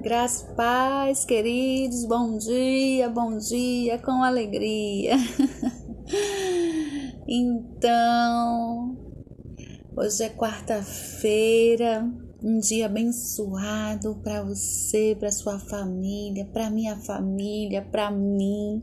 Graças e paz, queridos, bom dia, com alegria. Então, hoje é quarta-feira, um dia abençoado para você, para sua família, para minha família, para mim,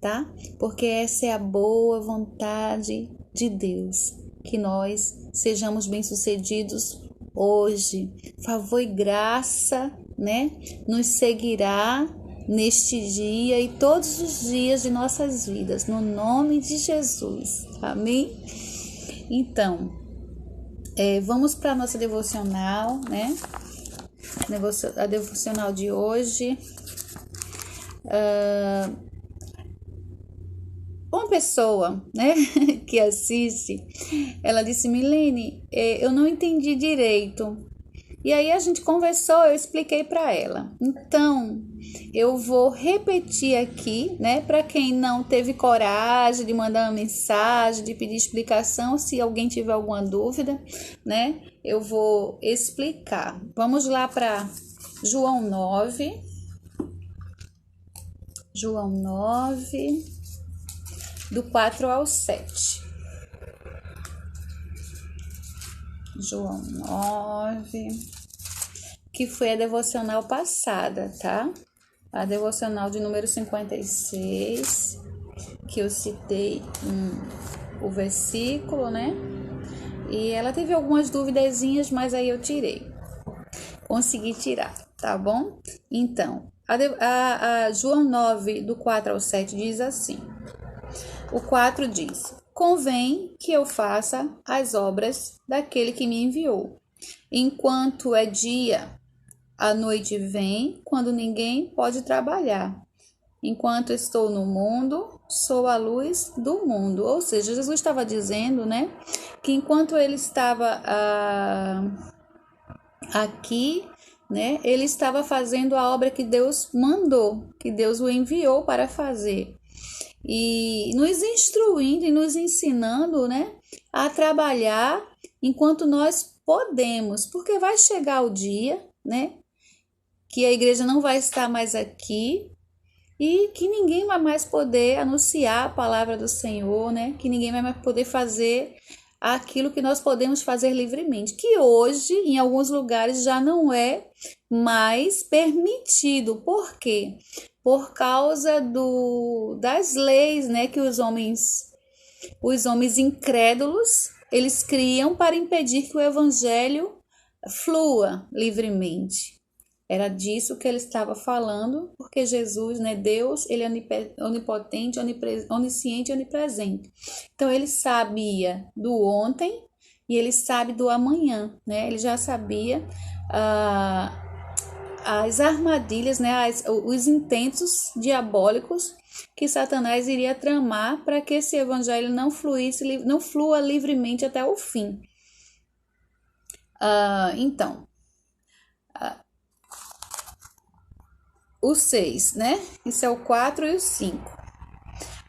tá? Porque essa é a boa vontade de Deus, que nós sejamos bem-sucedidos hoje. Favor e graça, né, nos seguirá neste dia e todos os dias de nossas vidas, no nome de Jesus. Amém? Então, vamos para a nossa devocional, né? A devocional de hoje. Uma pessoa, né, que assiste, ela disse: Milene, eu não entendi direito. E aí a gente conversou, eu expliquei para ela. Então, eu vou repetir aqui, né, para quem não teve coragem de mandar uma mensagem, de pedir explicação, se alguém tiver alguma dúvida, né, eu vou explicar. Vamos lá para João 9. João 9, do 4 ao 7. João 9, que foi a devocional passada, tá? A devocional de número 56, que eu citei o versículo, né? E ela teve algumas duvidazinhas, mas aí eu tirei. Consegui tirar, tá bom? Então, a João 9, do 4 ao 7 diz assim. O 4 diz: convém que eu faça as obras daquele que me enviou. Enquanto é dia, a noite vem, quando ninguém pode trabalhar. Enquanto estou no mundo, sou a luz do mundo. Ou seja, Jesus estava dizendo, né, que enquanto ele estava aqui, né, ele estava fazendo a obra que Deus mandou, que Deus o enviou para fazer. E nos instruindo e nos ensinando, né, a trabalhar enquanto nós podemos, porque vai chegar o dia, né, que a igreja não vai estar mais aqui e que ninguém vai mais poder anunciar a palavra do Senhor, né, que ninguém vai mais poder fazer aquilo que nós podemos fazer livremente, que hoje em alguns lugares já não é mais permitido. Por quê? Por causa das leis, né, que os homens incrédulos, eles criam para impedir que o evangelho flua livremente. Era disso que ele estava falando, porque Jesus, né, Deus, ele é onipotente, onisciente e onipresente. Então, ele sabia do ontem e ele sabe do amanhã, né? Ele já sabia as armadilhas, né, os intentos diabólicos que Satanás iria tramar para que esse evangelho não flua livremente até o fim. Então, o 6, né? Isso é o 4 e o 5.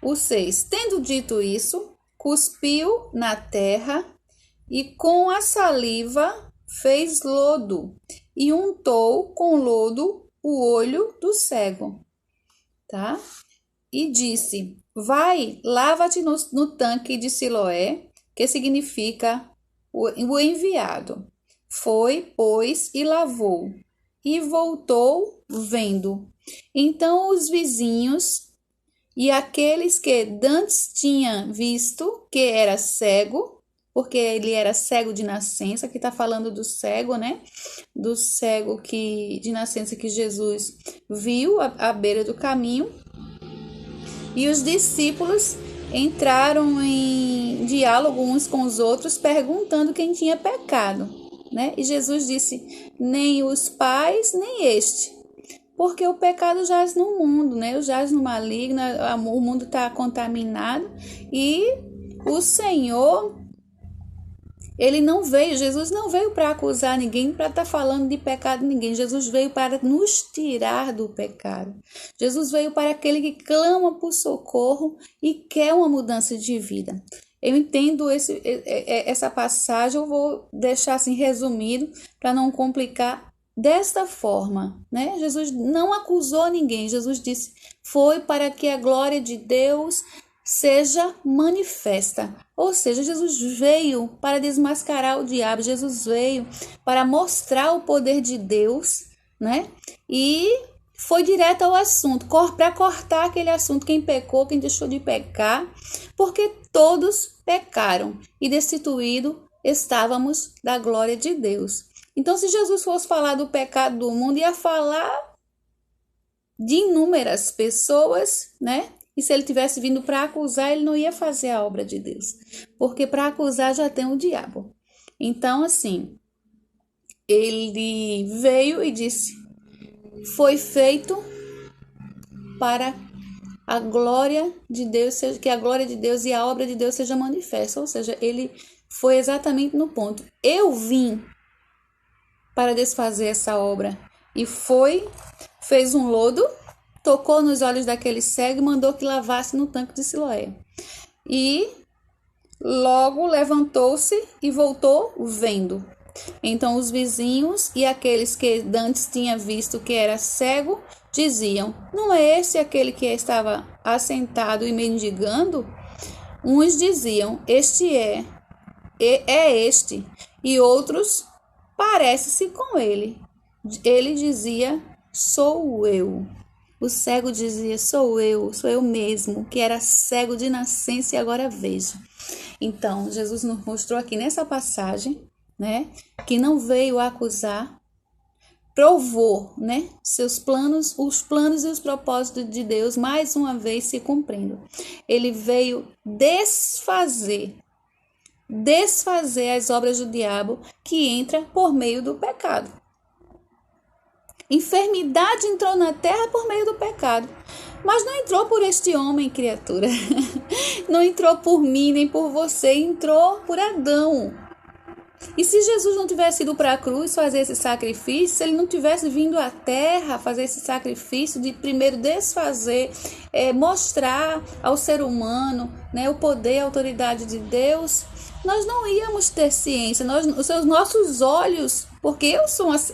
O 6, tendo dito isso, cuspiu na terra e com a saliva fez lodo e untou com lodo o olho do cego, tá? E disse: vai, lava-te no tanque de Siloé, que significa o enviado. Foi, pois, e lavou, e voltou vendo. Então os vizinhos e aqueles que dantes tinham visto que era cego, porque ele era cego de nascença, que está falando do cego, né? Do cego de nascença que Jesus viu à beira do caminho. E os discípulos entraram em diálogo uns com os outros, perguntando quem tinha pecado, né? E Jesus disse: nem os pais, nem este, porque o pecado jaz no mundo, né? Jaz no maligno, o mundo está contaminado e o Senhor, Jesus não veio para acusar ninguém, para estar falando de pecado de ninguém. Jesus veio para nos tirar do pecado. Jesus veio para aquele que clama por socorro e quer uma mudança de vida. Eu entendo essa passagem, eu vou deixar assim resumido para não complicar desta forma, né? Jesus não acusou ninguém. Jesus disse: foi para que a glória de Deus seja manifesta. Ou seja, Jesus veio para desmascarar o diabo. Jesus veio para mostrar o poder de Deus, né? E foi direto ao assunto, para cortar aquele assunto, quem pecou, quem deixou de pecar, porque todos pecaram e destituídos estávamos da glória de Deus. Então, se Jesus fosse falar do pecado do mundo, ia falar de inúmeras pessoas, né? E se ele tivesse vindo para acusar, ele não ia fazer a obra de Deus, porque para acusar já tem o diabo. Então, assim, ele veio e disse: foi feito para a glória de Deus, que a glória de Deus e a obra de Deus seja manifesta. Ou seja, ele foi exatamente no ponto. Eu vim para desfazer essa obra. E fez um lodo, tocou nos olhos daquele cego e mandou que lavasse no tanque de Siloé. E logo levantou-se e voltou vendo. Então os vizinhos e aqueles que antes tinham visto que era cego diziam: não é esse aquele que estava assentado e mendigando? Uns diziam: este é este. E outros: parece-se com ele. Ele dizia: sou eu. O cego dizia: sou eu mesmo, que era cego de nascença e agora vejo. Então, Jesus nos mostrou aqui nessa passagem, né, que não veio acusar, provou, né, seus planos, os planos e os propósitos de Deus mais uma vez se cumprindo. Ele veio desfazer as obras do diabo que entra por meio do pecado. Enfermidade entrou na terra por meio do pecado, mas não entrou por este homem, criatura. Não entrou por mim nem por você, entrou por Adão. E se Jesus não tivesse ido para a cruz fazer esse sacrifício, se ele não tivesse vindo à terra fazer esse sacrifício de primeiro desfazer, mostrar ao ser humano, né, o poder e a autoridade de Deus, nós não íamos ter ciência, os nossos olhos, porque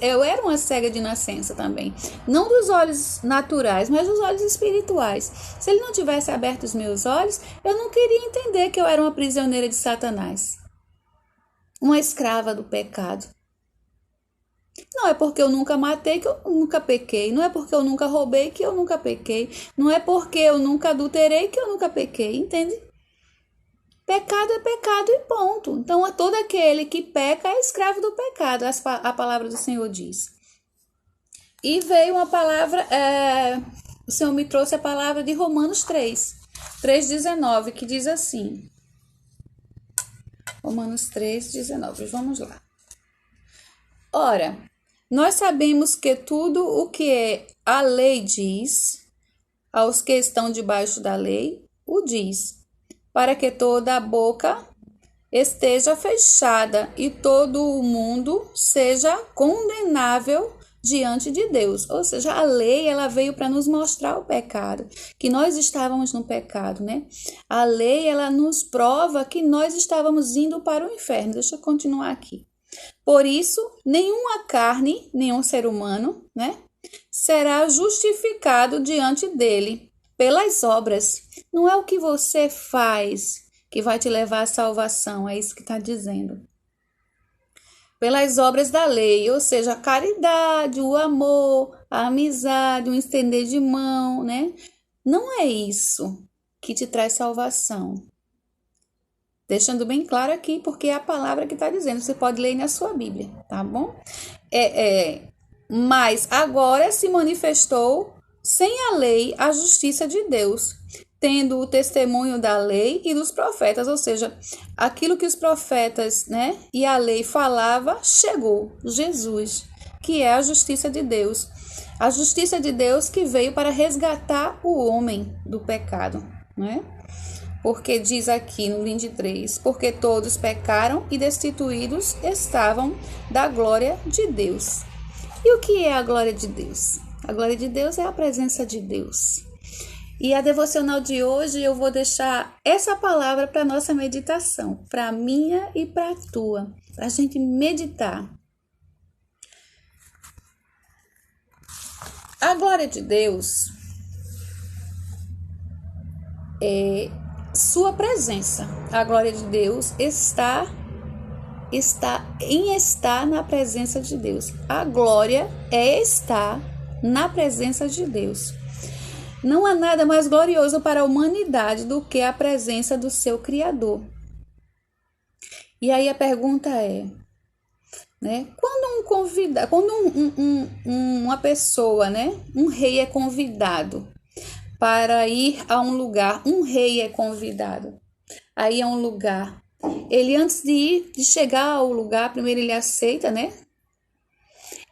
eu era uma cega de nascença também, não dos olhos naturais, mas dos olhos espirituais. Se ele não tivesse aberto os meus olhos, eu não queria entender que eu era uma prisioneira de Satanás, uma escrava do pecado. Não é porque eu nunca matei que eu nunca pequei. Não é porque eu nunca roubei que eu nunca pequei. Não é porque eu nunca adulterei que eu nunca pequei, entende? Pecado é pecado e ponto. Então, todo aquele que peca é escravo do pecado, a palavra do Senhor diz. E veio uma palavra, o Senhor me trouxe a palavra de Romanos 3:19, que diz assim. Romanos 3:19, vamos lá. Ora, nós sabemos que tudo o que a lei diz, aos que estão debaixo da lei, o diz, para que toda a boca esteja fechada e todo o mundo seja condenável diante de Deus. Ou seja, a lei, ela veio para nos mostrar o pecado, que nós estávamos no pecado, né? A lei, ela nos prova que nós estávamos indo para o inferno. Deixa eu continuar aqui. Por isso, nenhuma carne, nenhum ser humano, né, será justificado diante dele pelas obras. Não é o que você faz que vai te levar à salvação, é isso que está dizendo. Pelas obras da lei, ou seja, a caridade, o amor, a amizade, o estender de mão, né? Não é isso que te traz salvação. Deixando bem claro aqui, porque é a palavra que está dizendo. Você pode ler na sua Bíblia, tá bom? Mas agora se manifestou sem a lei a justiça de Deus, tendo o testemunho da lei e dos profetas, ou seja, aquilo que os profetas, né, e a lei falava, chegou, Jesus, que é a justiça de Deus. A justiça de Deus que veio para resgatar o homem do pecado, né? Porque diz aqui no 23, porque todos pecaram e destituídos estavam da glória de Deus. E o que é a glória de Deus? A glória de Deus é a presença de Deus. E a devocional de hoje eu vou deixar essa palavra para nossa meditação, para a minha e para a tua, para a gente meditar. A glória de Deus é sua presença. A glória de Deus está na presença de Deus. A glória é estar na presença de Deus. Não há nada mais glorioso para a humanidade do que a presença do seu Criador. E aí a pergunta é, né? Quando uma pessoa, né? Um rei é convidado para ir a um lugar, um rei é convidado a ir a um lugar. Ele, antes de chegar ao lugar, primeiro ele aceita, né?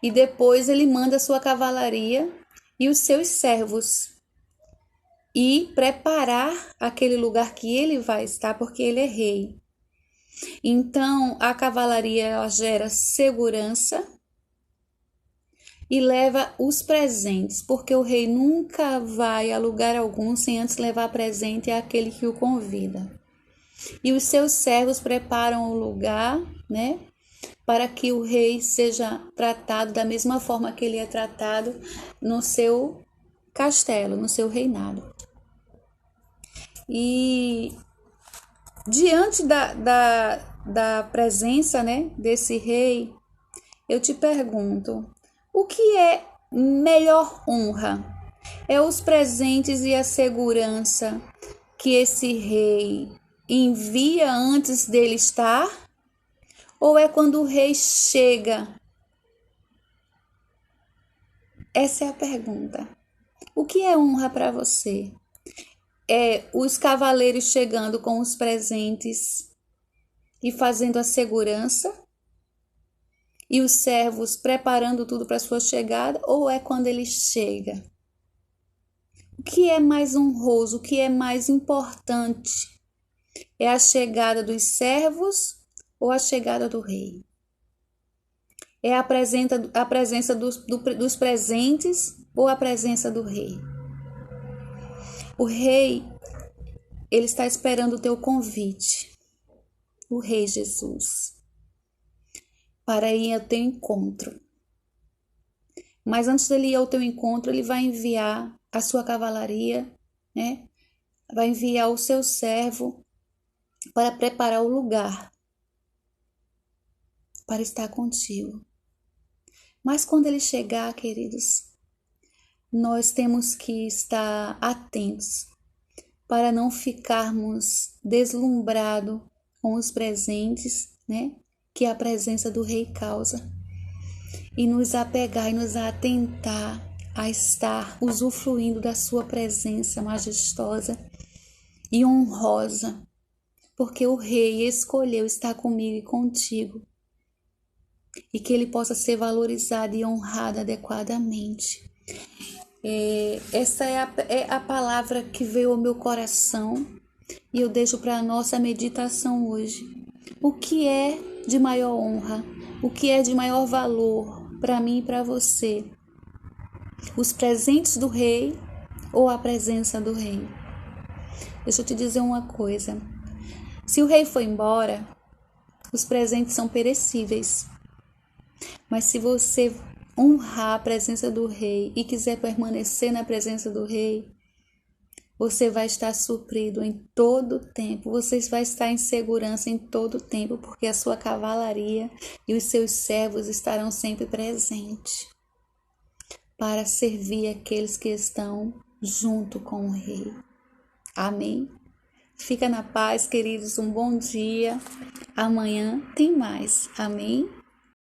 E depois ele manda a sua cavalaria e os seus servos e preparar aquele lugar que ele vai estar, porque ele é rei. Então, a cavalaria ela gera segurança e leva os presentes, porque o rei nunca vai a lugar algum sem antes levar presente àquele que o convida. E os seus servos preparam o lugar, né, para que o rei seja tratado da mesma forma que ele é tratado no seu castelo, no seu reinado. E diante da presença, né, desse rei, eu te pergunto, o que é melhor honra? É os presentes e a segurança que esse rei envia antes dele estar? Ou é quando o rei chega? Essa é a pergunta. O que é honra para você? É os cavaleiros chegando com os presentes e fazendo a segurança? E os servos preparando tudo para sua chegada? Ou é quando ele chega? O que é mais honroso? O que é mais importante? É a chegada dos servos ou a chegada do rei? É a presença dos presentes ou a presença do rei? O rei, ele está esperando o teu convite. O rei Jesus, para ir ao teu encontro. Mas antes dele ir ao teu encontro, ele vai enviar a sua cavalaria, né? Vai enviar o seu servo para preparar o lugar para estar contigo. Mas quando ele chegar, queridos, nós temos que estar atentos para não ficarmos deslumbrados com os presentes, né, que a presença do rei causa, e nos apegar e nos atentar a estar usufruindo da sua presença majestosa e honrosa, porque o rei escolheu estar comigo e contigo, e que ele possa ser valorizado e honrado adequadamente. Essa é a palavra que veio ao meu coração e eu deixo para a nossa meditação hoje. O que é de maior honra? O que é de maior valor para mim e para você? Os presentes do rei ou a presença do rei? Deixa eu te dizer uma coisa. Se o rei for embora, os presentes são perecíveis. Mas se você honrar a presença do rei e quiser permanecer na presença do rei, você vai estar suprido em todo o tempo, você vai estar em segurança em todo o tempo, porque a sua cavalaria e os seus servos estarão sempre presentes para servir aqueles que estão junto com o rei. Amém? Fica na paz, queridos, um bom dia. Amanhã tem mais. Amém?